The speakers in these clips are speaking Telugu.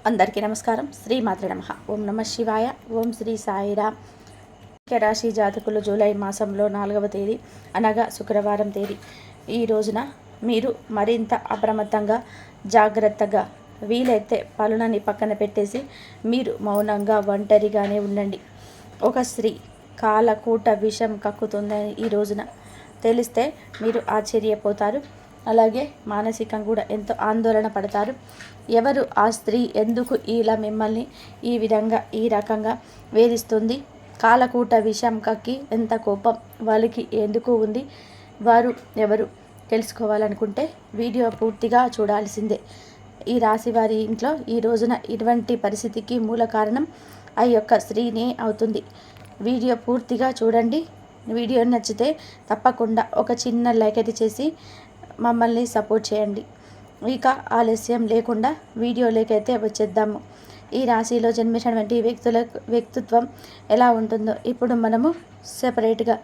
అందరికీ నమస్కారం. శ్రీమాత్రే నమః. ఓం నమ శివాయ. ఓం శ్రీ సాయిరామ్. రాశి జాతకులు జూలై మాసంలో 4వ తేదీ అనగా శుక్రవారం తేదీ ఈ రోజున మీరు మరింత అప్రమత్తంగా జాగ్రత్తగా వీలైతే పనులని పక్కన పెట్టేసి మీరు మౌనంగా ఒంటరిగానే ఉండండి. ఒక స్త్రీ కాలకూట విషం కక్కుతుందని ఈ రోజున తెలిస్తే మీరు ఆశ్చర్యపోతారు. అలాగే మానసికంగా కూడా ఎంతో ఆందోళన పడతారు. ఎవరు ఆ స్త్రీ, ఎందుకు ఇలా మిమ్మల్ని ఈ విధంగా ఈ రకంగా వేధిస్తుంది, కాలకూట విషం కక్కి ఎంత కోపం వాళ్ళకి ఎందుకు ఉంది, వారు ఎవరు తెలుసుకోవాలనుకుంటే వీడియో పూర్తిగా చూడాల్సిందే. ఈ రాశి వారి ఇంట్లో ఈ రోజున ఇటువంటి పరిస్థితికి మూల కారణం ఆ యొక్క స్త్రీనే అవుతుంది. వీడియో పూర్తిగా చూడండి. వీడియో నచ్చితే తప్పకుండా ఒక చిన్న లైక్ అయితే చేసి మమ్మల్ని సపోర్ట్ చేయండి. ఇక ఆలస్యం లేకుండా వీడియోలోకైతే వచ్చేద్దాము. ఈ రాశిలో జన్మించినటువంటి వ్యక్తిత్వం ఎలా ఉంటుందో ఇప్పుడు మనము సెపరేట్గా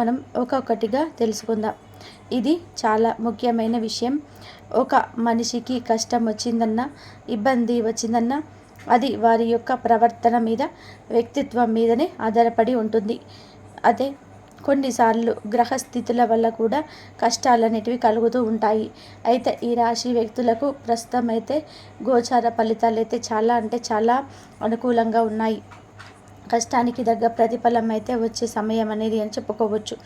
మనం ఒక్కొక్కటిగా తెలుసుకుందాం. ఇది చాలా ముఖ్యమైన విషయం. ఒక మనిషికి కష్టం వచ్చిందన్నా, ఇబ్బంది వచ్చిందన్నా అది వారి యొక్క ప్రవర్తన మీద, వ్యక్తిత్వం మీదనే ఆధారపడి ఉంటుంది. అదే కొన్నిసార్లు గ్రహస్థితుల వల్ల కూడా కష్టాలనేటివి కలుగుతూ ఉంటాయి. అయితే ఈ రాశి వ్యక్తులకు ప్రస్తుతం అయితే గోచార ఫలితాలు అయితే చాలా అనుకూలంగా ఉన్నాయి. కష్టానికి తగ్గ ప్రతిఫలం అయితే వచ్చే సమయం అనేది అని చెప్పుకోవచ్చు.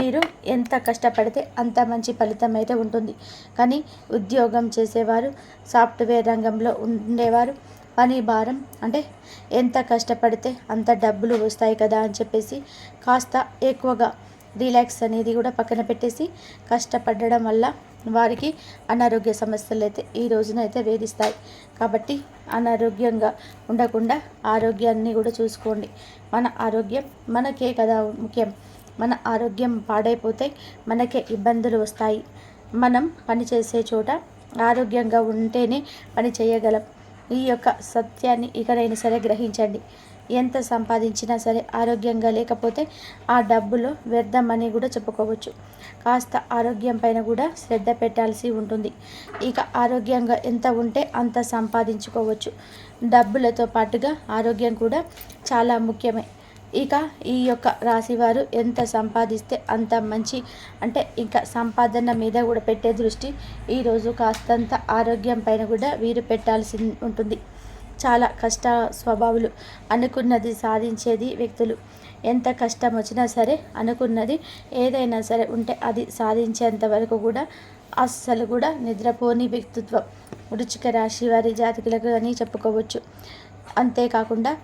మీరు ఎంత కష్టపడితే అంత మంచి ఫలితం అయితే ఉంటుంది. కానీ ఉద్యోగం చేసేవారు, సాఫ్ట్వేర్ రంగంలో ఉండేవారు, పని భారం అంటే ఎంత కష్టపడితే అంత డబ్బులు వస్తాయి కదా అని చెప్పేసి కాస్త ఎక్కువగా రిలాక్స్ అనేది కూడా పక్కన పెట్టేసి కష్టపడడం వల్ల వారికి అనారోగ్య సమస్యలు అయితే ఈ రోజున అయితే వేధిస్తాయి. కాబట్టి అనారోగ్యంగా ఉండకుండా ఆరోగ్యాన్ని కూడా చూసుకోండి. మన ఆరోగ్యం మనకే కదా ముఖ్యం. మన ఆరోగ్యం పాడైపోతే మనకే ఇబ్బందులు వస్తాయి. మనం పని చేసే చోట ఆరోగ్యంగా ఉంటేనే పని చేయగలం. ఈ యొక్క సత్యాన్ని ఇకనైనా సరే గ్రహించండి. ఎంత సంపాదించినా సరే ఆరోగ్యంగా లేకపోతే ఆ డబ్బులో వ్యర్థమని కూడా చెప్పుకోవచ్చు. కాస్త ఆరోగ్యం పైన కూడా శ్రద్ధ పెట్టాల్సి ఉంటుంది. ఇక ఆరోగ్యంగా ఎంత ఉంటే అంత సంపాదించుకోవచ్చు. డబ్బులతో పాటుగా ఆరోగ్యం కూడా చాలా ముఖ్యమే. ఇక ఈ యొక్క రాశివారు ఎంత సంపాదిస్తే అంత మంచి, అంటే ఇంకా సంపాదన మీద కూడా పెట్టే దృష్టి ఈరోజు కాస్తంత ఆరోగ్యం పైన కూడా వీరు పెట్టాల్సి ఉంటుంది. చాలా కష్ట స్వభావులు, అనుకున్నది సాధించేది వ్యక్తులు. ఎంత కష్టం వచ్చినా సరే అనుకున్నది ఏదైనా సరే ఉంటే అది సాధించేంత వరకు కూడా అస్సలు కూడా నిద్రపోని వ్యక్తిత్వం వృశ్చిక రాశి వారి జాతకులకు అని చెప్పుకోవచ్చు. అంతేకాకుండా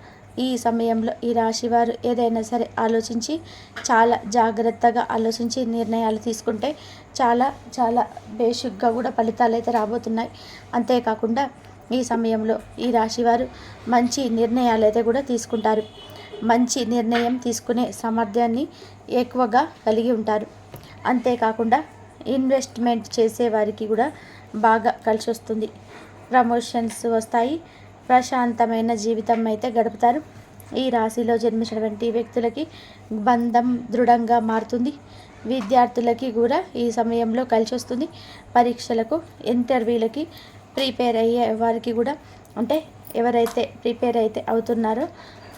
ఈ సమయంలో ఈ రాశివారు ఏదైనా సరే ఆలోచించి చాలా జాగ్రత్తగా ఆలోచించి నిర్ణయాలు తీసుకుంటే చాలా బేసిక్గా కూడా ఫలితాలు అయితే రాబోతున్నాయి. అంతేకాకుండా ఈ సమయంలో ఈ రాశివారు మంచి నిర్ణయాలు అయితే కూడా తీసుకుంటారు. మంచి నిర్ణయం తీసుకునే సామర్థ్యాన్ని ఎక్కువగా కలిగి ఉంటారు. అంతేకాకుండా ఇన్వెస్ట్మెంట్ చేసే వారికి కూడా బాగా కలిసి వస్తుంది. ప్రమోషన్స్ వస్తాయి. ప్రశాంతమైన జీవితం అయితే గడుపుతారు. ఈ రాశిలో జన్మించినటువంటి వ్యక్తులకి బంధం దృఢంగా మారుతుంది. విద్యార్థులకి కూడా ఈ సమయంలో కలిసి వస్తుంది. పరీక్షలకు, ఇంటర్వ్యూలకి ప్రిపేర్ అయ్యే వారికి కూడా, అంటే ఎవరైతే ప్రిపేర్ అయితే అవుతున్నారో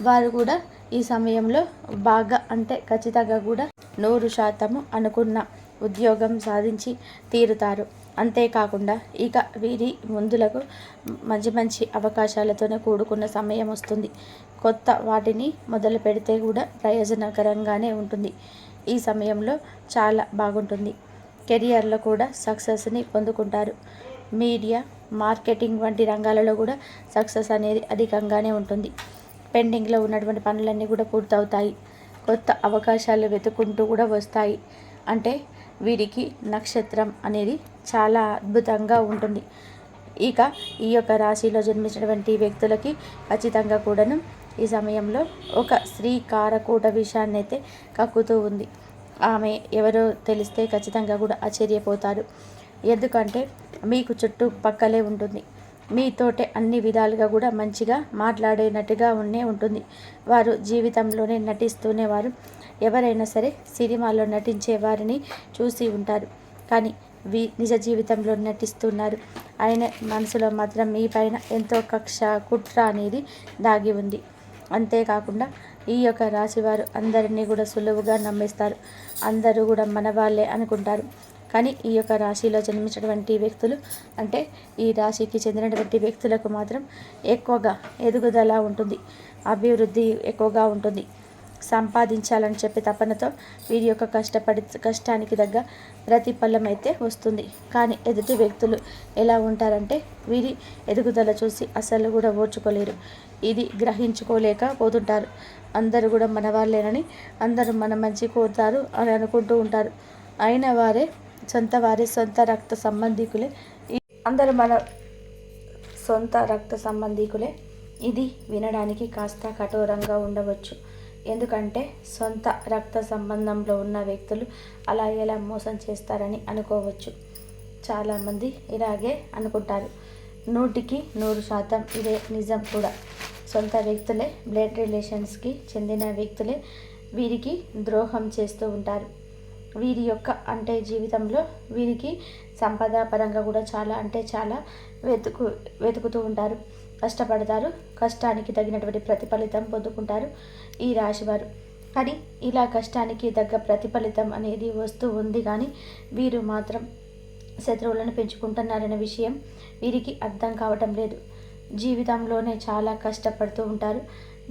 వారు కూడా ఈ సమయంలో బాగా, అంటే ఖచ్చితంగా కూడా 100% అనుకున్న ఉద్యోగం సాధించి తీరుతారు. అంతేకాకుండా ఇక వీరి ముందులకు మంచి అవకాశాలతోనే కూడుకున్న సమయం వస్తుంది. కొత్త వాటిని మొదలు పెడితే కూడా ప్రయోజనకరంగానే ఉంటుంది. ఈ సమయంలో చాలా బాగుంటుంది. కెరియర్లో కూడా సక్సెస్ని పొందుకుంటారు. మీడియా, మార్కెటింగ్ వంటి రంగాలలో కూడా సక్సెస్ అనేది అధికంగానే ఉంటుంది. పెండింగ్లో ఉన్నటువంటి పనులన్నీ కూడా పూర్తవుతాయి. కొత్త అవకాశాలు వెతుక్కుంటూ కూడా వస్తాయి. అంటే వీరికి నక్షత్రం అనేది చాలా అద్భుతంగా ఉంటుంది. ఇక ఈ యొక్క రాశిలో జన్మించినటువంటి వ్యక్తులకి ఖచ్చితంగా కూడాను ఈ సమయంలో ఒక స్త్రీ కారకూట విషయాన్ని అయితే కక్కుతూ ఉంది. ఆమె ఎవరో తెలిస్తే ఖచ్చితంగా కూడా ఆశ్చర్యపోతారు. ఎందుకంటే మీకు చుట్టుపక్కలే ఉంటుంది. మీతోటే అన్ని విధాలుగా కూడా మంచిగా మాట్లాడేనట్టుగా ఉంటుంది. వారు జీవితంలోనే నటిస్తూనే వారు ఎవరైనా సరే సినిమాలో నటించే వారిని చూసి ఉంటారు. కానీ నిజ జీవితంలో నటిస్తున్నారు. ఆయన మనసులో మాత్రం మీ పైన ఎంతో కక్ష కుట్ర అనేది దాగి ఉంది. అంతేకాకుండా ఈ యొక్క రాశివారు అందరినీ కూడా సులువుగా నమ్మేస్తారు. అందరూ కూడా మన వాళ్ళే అనుకుంటారు. కానీ ఈ యొక్క రాశిలో జన్మించినటువంటి వ్యక్తులు, అంటే ఈ రాశికి చెందినటువంటి వ్యక్తులకు మాత్రం ఎక్కువగా ఎదుగుదల ఉంటుంది, అభివృద్ధి ఎక్కువగా ఉంటుంది. సంపాదించాలని చెప్పి తపనతో వీరి యొక్క కష్టానికి తగ్గ ప్రతిఫలం అయితే వస్తుంది. కానీ ఎదుటి వ్యక్తులు ఎలా ఉంటారంటే వీరి ఎదుగుదల చూసి అసలు కూడా ఓర్చుకోలేరు. ఇది గ్రహించుకోలేకపోతుంటారు. అందరూ కూడా మన వాళ్ళేనని, అందరూ మన మంచి కోరుతారు అని అనుకుంటూ ఉంటారు. అయిన వారే సొంత రక్త సంబంధికులే. అందరూ మన సొంత రక్త సంబంధికులే. ఇది వినడానికి కాస్త కఠోరంగా ఉండవచ్చు. ఎందుకంటే సొంత రక్త సంబంధంలో ఉన్న వ్యక్తులు అలా ఎలా మోసం చేస్తారని అనుకోవచ్చు. చాలామంది ఇలాగే అనుకుంటారు. 100కి 100% ఇదే నిజం కూడా. సొంత వ్యక్తులే, బ్లడ్ రిలేషన్స్కి చెందిన వ్యక్తులే వీరికి ద్రోహం చేస్తూ ఉంటారు. వీరి యొక్క జీవితంలో వీరికి సంపద పరంగా కూడా చాలా వెతుకుతూ ఉంటారు. కష్టపడతారు. కష్టానికి తగినటువంటి ప్రతిఫలితం పొందుకుంటారు ఈ రాశివారు. కానీ ఇలా కష్టానికి తగ్గ ప్రతిఫలితం అనేది వస్తూ ఉంది. కానీ వీరు మాత్రం శత్రువులను పెంచుకుంటున్నారనే విషయం వీరికి అర్థం కావటం లేదు. జీవితంలోనే చాలా కష్టపడుతూ ఉంటారు.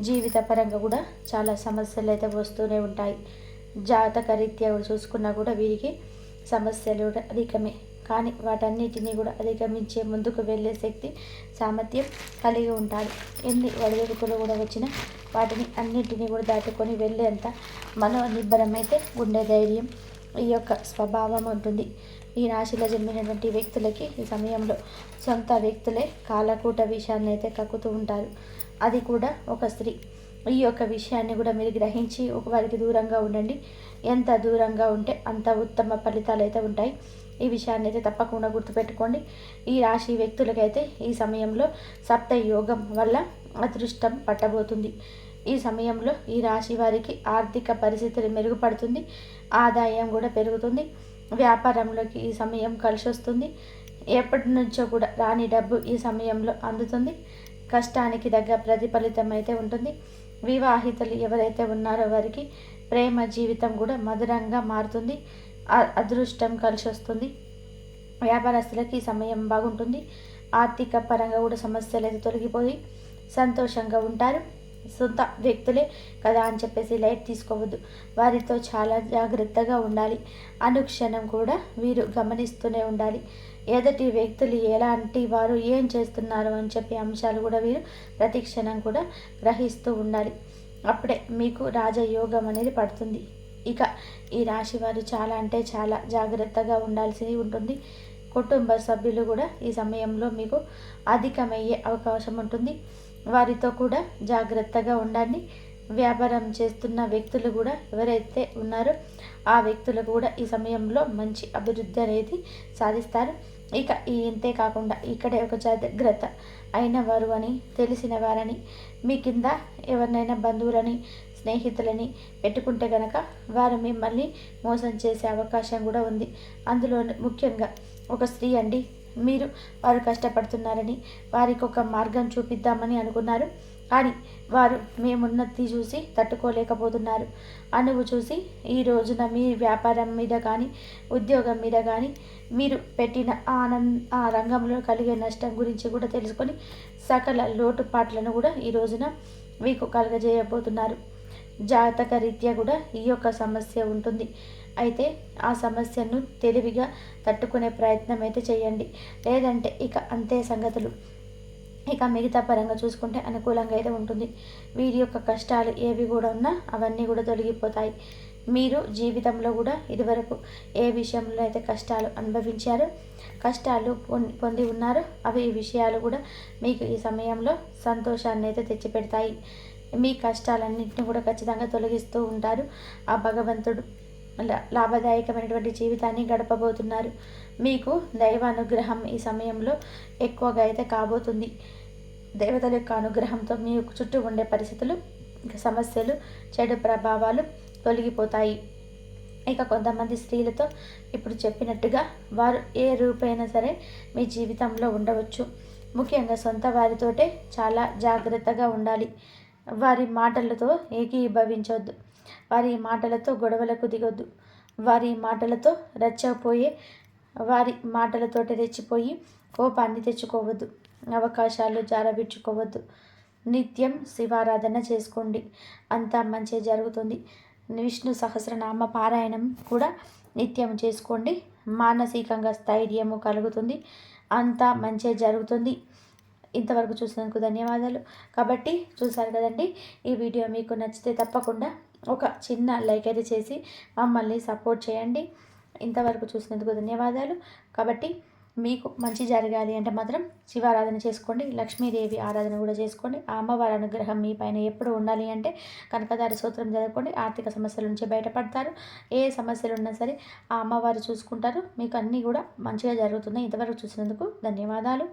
జీవిత పరంగా కూడా చాలా సమస్యలు అయితే వస్తూనే ఉంటాయి. జాతక రీత్యా చూసుకున్నా కూడా వీరికి సమస్యలు అధికమే. కానీ వాటన్నిటినీ కూడా అధిగమించే ముందుకు వెళ్ళే శక్తి, సామర్థ్యం కలిగి ఉంటారు. ఎన్ని ఒడిదుడుకులు కూడా వచ్చినా వాటిని అన్నింటినీ కూడా దాటుకొని వెళ్ళేంత మనోనిబ్బరమైతే గుండె ధైర్యం, ఈ యొక్క స్వభావం ఉంటుంది. ఈ రాశిలో జన్మినటువంటి వ్యక్తులకి ఈ సమయంలో సొంత వ్యక్తులే కాలకూట విషయాన్ని అయితే కక్కుతూ ఉంటారు. అది కూడా ఒక స్త్రీ. ఈ యొక్క విషయాన్ని కూడా మీరు గ్రహించి వారికి దూరంగా ఉండండి. ఎంత దూరంగా ఉంటే అంత ఉత్తమ ఫలితాలు అయితే ఉంటాయి. ఈ విషయాన్ని అయితే తప్పకుండా గుర్తుపెట్టుకోండి. ఈ రాశి వ్యక్తులకైతే ఈ సమయంలో సప్త యోగం వల్ల అదృష్టం పట్టబోతుంది. ఈ సమయంలో ఈ రాశి వారికి ఆర్థిక పరిస్థితులు మెరుగుపడుతుంది. ఆదాయం కూడా పెరుగుతుంది. వ్యాపారంలోకి ఈ సమయం కలిసి వస్తుంది. ఎప్పటి నుంచో కూడా రాని డబ్బు ఈ సమయంలో అందుతుంది. కష్టానికి తగ్గ ప్రతిఫలితం అయితే ఉంటుంది. వివాహితులు ఎవరైతే ఉన్నారో వారికి ప్రేమ జీవితం కూడా మధురంగా మారుతుంది. అదృష్టం కలిసి వస్తుంది. వ్యాపారస్తులకి ఈ సమయం బాగుంటుంది. ఆర్థిక పరంగా కూడా సమస్యలు అయితే తొలగిపోయి సంతోషంగా ఉంటారు. సొంత వ్యక్తులే కదా అని చెప్పేసి లైట్ తీసుకోవద్దు. వారితో చాలా జాగ్రత్తగా ఉండాలి. అనుక్షణం కూడా వీరు గమనిస్తూనే ఉండాలి. ఎదుటి వ్యక్తులు ఎలాంటి వారు, ఏం చేస్తున్నారు అని చెప్పే అంశాలు కూడా వీరు ప్రతి క్షణం కూడా గ్రహిస్తూ ఉండాలి. అప్పుడే మీకు రాజయోగం అనేది పడుతుంది. ఇక ఈ రాశి వారు చాలా జాగ్రత్తగా ఉండాల్సి ఉంటుంది. కుటుంబ సభ్యులు కూడా ఈ సమయంలో మీకు అధికమయ్యే అవకాశం ఉంటుంది. వారితో కూడా జాగ్రత్తగా ఉండండి. వ్యాపారం చేస్తున్న వ్యక్తులు కూడా ఎవరైతే ఉన్నారో ఆ వ్యక్తులు కూడా ఈ సమయంలో మంచి అభివృద్ధి అనేది సాధిస్తారు. ఇక ఇంతే కాకుండా ఇక్కడే ఒక జాగ్రత్త అయిన వారు అని, తెలిసిన వారని, మీ కింద ఎవరినైనా బంధువులని, స్నేహితులని పెట్టుకుంటే కనుక వారు మిమ్మల్ని మోసం చేసే అవకాశం కూడా ఉంది. అందులో ముఖ్యంగా ఒక స్త్రీ అండి, మీరు వారు కష్టపడుతున్నారని వారికి ఒక మార్గం చూపిద్దామని అనుకున్నారు. కానీ వారు మేమున్నది చూసి తట్టుకోలేకపోతున్నారు. అనువు చూసి ఈ రోజున మీ వ్యాపారం మీద కానీ, ఉద్యోగం మీద కానీ మీరు పెట్టిన ఆ రంగంలో కలిగే నష్టం గురించి కూడా తెలుసుకొని సకల లోటుపాట్లను కూడా ఈ రోజున మీకు కలగజేయబోతున్నారు. జాతక రీత్యా కూడా ఈ యొక్క సమస్య ఉంటుంది. అయితే ఆ సమస్యను తెలివిగా తట్టుకునే ప్రయత్నం అయితే చేయండి. లేదంటే ఇక అంతే సంగతులు. ఇక మిగతా పరంగా చూసుకుంటే అనుకూలంగా అయితే ఉంటుంది. వీరి యొక్క కష్టాలు ఏవి కూడా ఉన్నా అవన్నీ కూడా తొలగిపోతాయి. మీరు జీవితంలో కూడా ఇదివరకు ఏ విషయంలో అయితే కష్టాలు అనుభవించారో, కష్టాలు పొంది ఉన్నారో అవి ఈ విషయాలు కూడా మీకు ఈ సమయంలో సంతోషాన్ని అయితే తెచ్చిపెడతాయి. మీ కష్టాలన్నింటినీ కూడా ఖచ్చితంగా తొలగిస్తూ ఉంటారు ఆ భగవంతుడు. లాభదాయకమైనటువంటి జీవితాన్ని గడపబోతున్నారు. మీకు దైవానుగ్రహం ఈ సమయంలో ఎక్కువగా అయితే కాబోతుంది. దేవతల యొక్క అనుగ్రహంతో మీ చుట్టూ ఉండే పరిస్థితులు, సమస్యలు, చెడు ప్రభావాలు తొలగిపోతాయి. ఇక కొంతమంది స్త్రీలతో ఇప్పుడు చెప్పినట్టుగా వారు ఏ రూపైనా సరే మీ జీవితంలో ఉండవచ్చు. ముఖ్యంగా సొంత వారితోటే చాలా జాగ్రత్తగా ఉండాలి. వారి మాటలతో ఏకీభవించొద్దు. వారి మాటలతో గొడవలకు దిగొద్దు. వారి మాటలతో రెచ్చపోయే వారి మాటలతోటి రెచ్చిపోయి కోపాన్ని తెచ్చుకోవద్దు. అవకాశాలు జారవిడ్చుకోవద్దు. నిత్యం శివారాధన చేసుకోండి, అంతా మంచి జరుగుతుంది. విష్ణు సహస్రనామ పారాయణం కూడా నిత్యం చేసుకోండి. మానసికంగా స్థైర్యము కలుగుతుంది, అంతా మంచి జరుగుతుంది. ఇంతవరకు చూసినందుకు ధన్యవాదాలు. కాబట్టి చూసారు కదండి, ఈ వీడియో మీకు నచ్చితే తప్పకుండా ఒక చిన్న లైక్ అయితే చేసి మమ్మల్ని సపోర్ట్ చేయండి. ఇంతవరకు చూసినందుకు ధన్యవాదాలు. కాబట్టి మీకు మంచి జరగాలి అంటే మాత్రం శివారాధన చేసుకోండి, లక్ష్మీదేవి ఆరాధన కూడా చేసుకోండి. ఆ అమ్మవారి అనుగ్రహం మీ పైన ఎప్పుడు ఉండాలి అంటే కనకదార స్తోత్రం చదువుకోండి. ఆర్థిక సమస్యల నుంచి బయటపడతారు. ఏ సమస్యలు ఉన్నా సరే ఆ అమ్మవారు చూసుకుంటారు. మీకు అన్నీ కూడా మంచిగా జరుగుతున్నాయి. ఇంతవరకు చూసినందుకు ధన్యవాదాలు.